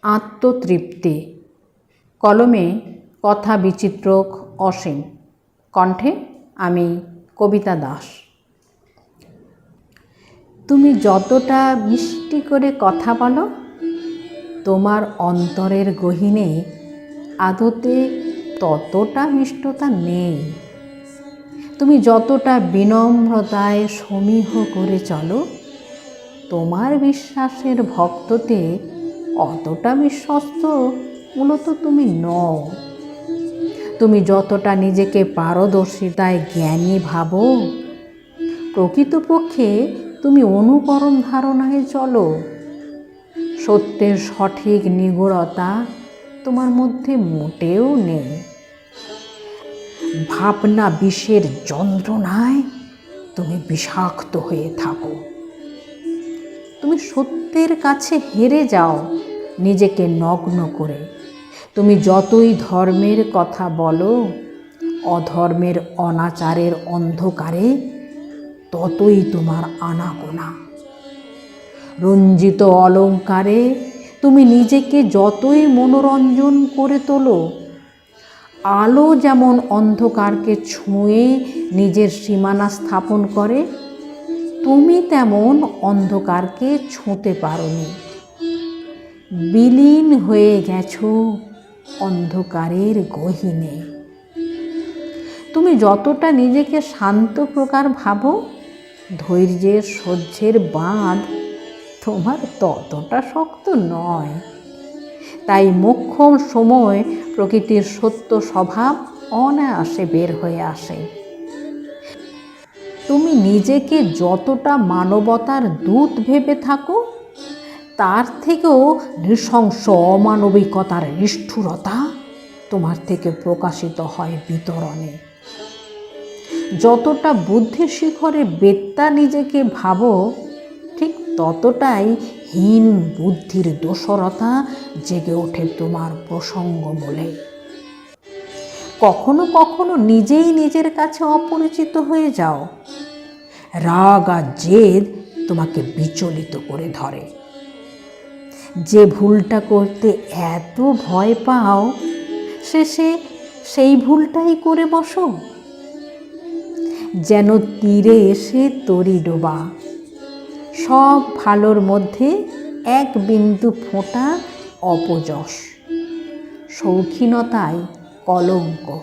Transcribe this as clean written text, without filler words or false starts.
আত্মতৃপ্তি। কলমে কথা বিচিত্রক অসীম। কণ্ঠে আমি কবিতা দাস। তুমি যতটা মিষ্টি করে কথা বলো, তোমার অন্তরের গহীনে আদতে ততটা মিষ্টতা নেই। তুমি যতটা বিনম্রতায় সমীহ করে চলো, তোমার বিশ্বাসের ভক্ততে অতটা বিশ্বস্ত মূলত তুমি নও। তুমি যতটা নিজেকে পারদর্শিতায় জ্ঞানী ভাবো, প্রকৃতপক্ষে তুমি অনুকরণ ধারণায় চলো। সত্যের সঠিক নিগূঢ়তা তোমার মধ্যে মোটেও নেই। ভাবনা বিষের যন্ত্রণায় তুমি বিষাক্ত হয়ে থাকো। তুমি সত্যের কাছে হেরে যাও নিজেকে নগ্ন করে। তুমি যতই ধর্মের কথা বলো, অধর্মের অনাচারের অন্ধকারে ততই তোমার আনাগোনা। রঞ্জিত অলঙ্কারে তুমি নিজেকে যতই মনোরঞ্জন করে তোলো, আলো যেমন অন্ধকারকে ছুঁয়ে নিজের সীমানা স্থাপন করে, তুমি তেমন অন্ধকারকে ছুঁতে পারোনি। বিলীন হয়ে গেছো অন্ধকারের গহীনে। তুমি যতটা নিজেকে শান্ত প্রকার ভাবো, ধৈর্যের সহ্যের বাঁধ তোমার ততটা শক্ত নয়। তাই মোক্ষম সময় প্রকৃতির সত্য স্বভাব অনায়াসে বের হয়ে আসে। তুমি নিজেকে যতটা মানবতার দূত ভেবে থাকো, তার থেকেও নৃশংস অমানবিকতার নিষ্ঠুরতা তোমার থেকে প্রকাশিত হয় বিতরণে। যতটা বুদ্ধির শিখরে বেত্তা নিজেকে ভাবো, ঠিক ততটাই হীন বুদ্ধির দোসরতা জেগে ওঠে তোমার প্রসঙ্গ মূলে। কখনো কখনো নিজেই নিজের কাছে অপরিচিত হয়ে যাও। রাগ আর জেদ তোমাকে বিচলিত করে ধরে। যে ভুলটা করতে এত ভয় পাও, শেষে সেই ভুলটাই করে বসো। যেন তীরে এসে তরি ডোবা। সব ভালোর মধ্যে এক বিন্দু ফোঁটা অপযশ। শৌখিনতায় কলঙ্ক।